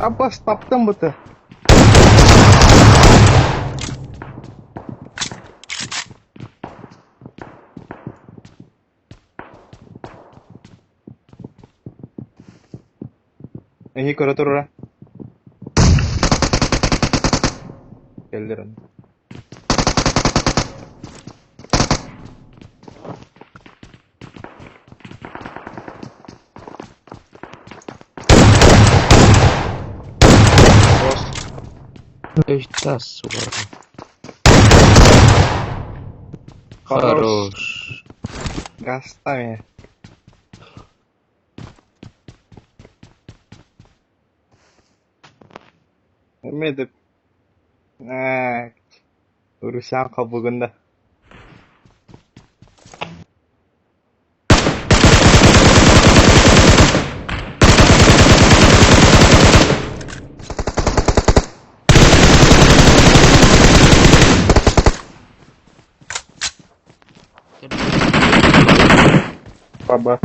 Abbas taptın bıtı. İyi kurator ora. Geldiler onu. Эйта, сука. Хорош. Хорош. Гастами. Emedip. Urusan kabugunda. Baba.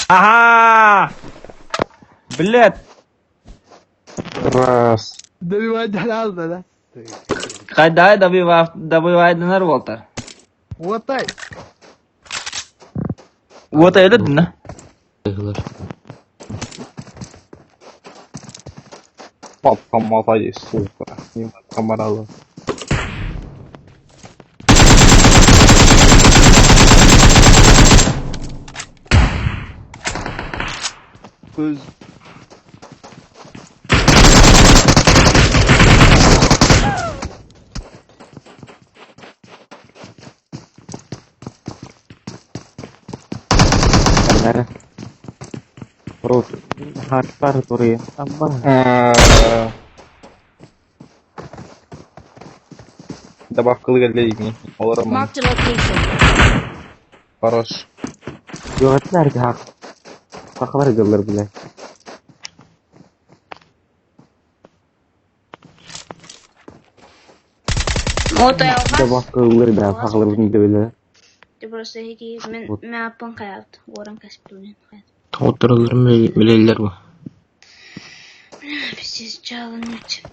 Ага! Блядь! Раз. Добивать надо, да? Кайда добивайдынар болтар. Хватай. Вот öyle ne? Папка молодец, сука. Не камарала. Көз. Benar. Terus hartar tuh ya. Tambah. Добавь колыбельные. Олараман. Marked a location. Хорош. Göğetler ki hak. Haklar gılır bile. Ortaya İşte almaz. bak gılır bile. Haklar bile bile. De burası heki men yapın hayat. Oran kasıp duruyor. Oturulur mu bilirler bu. Biz çalın için.